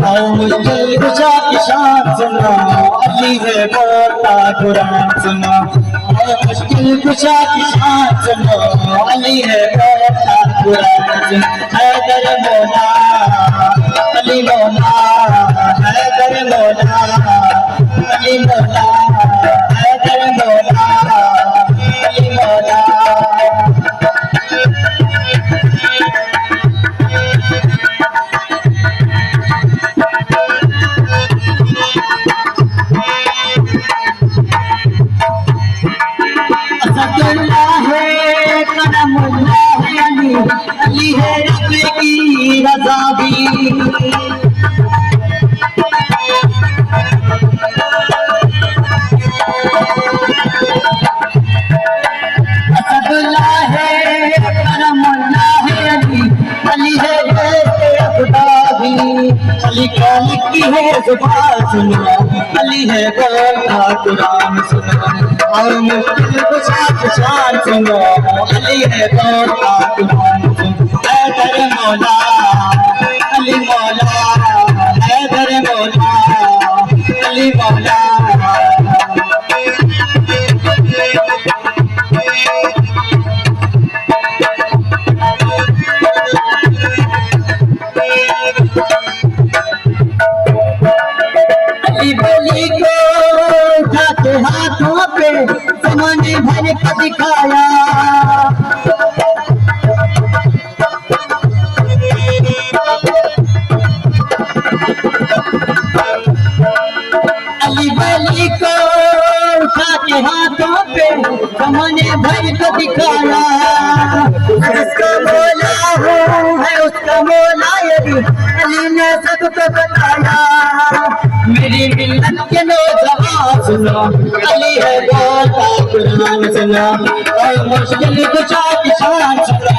आओ मुश्किल कुशा की शान सुनो, अली है बोलता कुरान सुनो। आओ मुश्किल कुशा की शान सुनो, अली है बोलता कुरान सुनो। हैदर मौला अली मौला, हैदर मौला अली मौला, हैदर मौला अली मौला। अली है रब की रज़ा भी, असदुल्लाह है करमुल्लाह है अली है खुदा भी। अली खालिक की है ज़ुबान सुनो, अली है बोलता कुरान सुनो। और मुश्किल कुशा की शान सुनो, अली है बोलता कुरान सुनो। हैदर मौला अली मौला, हैदर मौला अली मौला। अली बली को उठाते हाथों पे ज़माने भर का दिखाया, अली बली को उठाते हाथों पे ज़माने भर का दिखाया। जिसका मौला हो है उसका मौला अली, अली ने सबको बताया। मेरी मिल्लत के नौजवान सुनो, अली है बोलता कुरान सुनो। और मुश्किल कुशा की शान सुनो,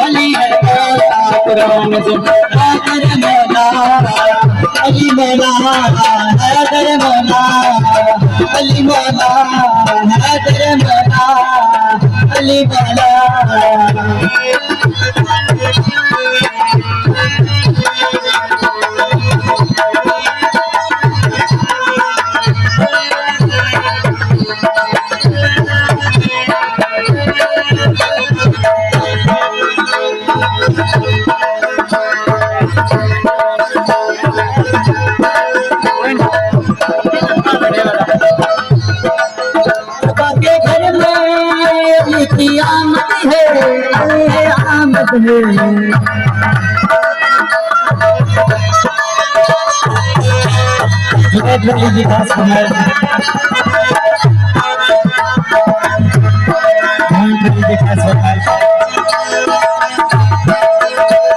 अली है बोलता कुरान सुनो। हैदर मौला अली मौला, हैदर मौला अली मौला, हैदर मौला अली मौला। आमद है आमद है, जी खास फरमाइश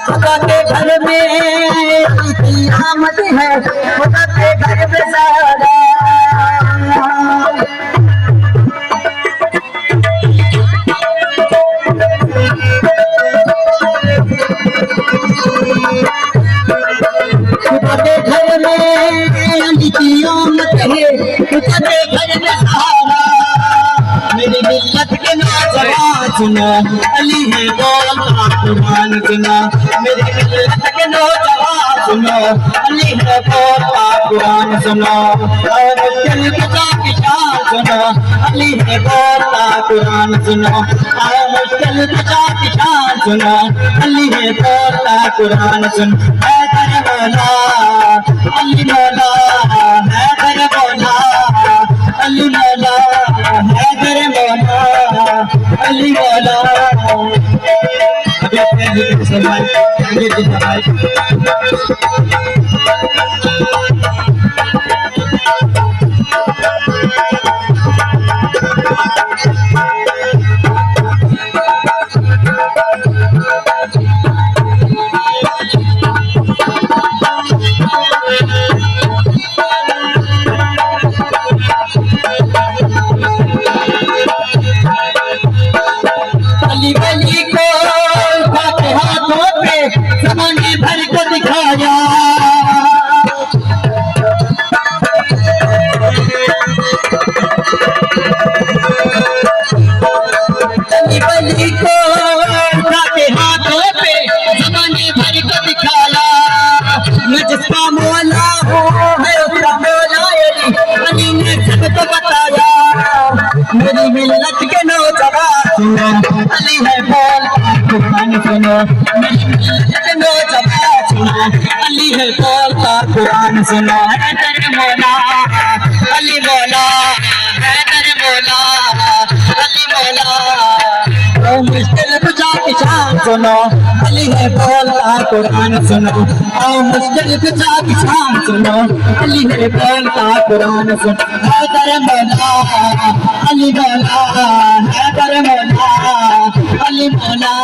खुदा के घर में आमद है, खुदा के घर में सारा। घर में अली की आमद है, खुदा के घर में सहारा। मेरी मिल्लत के नौजवान सुनो, अली है बोलता कुरान सुनो। मेरी मिल्लत के नौजवान सुनो, अली है बोलता कुरान सुनो। और मुश्किल कुशा की शान सुनो, अली है बोलता कुरान सुनो। और मुश्किल कुशा की शान सुनो, अली है बोलता कुरान सुनो। हैदर मौला अली मौला, हैदर मौला अली मौला, हैदर मौला अली मौला। अभी अपने अली वली को उठाते हाथों पे ज़माने भर को दिखाया। अली वली को उठाते हाथों पे ज़माने भर को दिखाया। मैं जिसका मौला अली है बोलता कुरान सुनो हैदर मौला अली मौला हैदर मौला अली मौला ओ मुश्किल कुचा की शान सुनो अली है बोलता कुरान सुनो ओ मुश्किल कुचा की शान सुनो अली है बोलता कुरान सुनो हैदर मौला अली मौला हैदर मौला अली मौला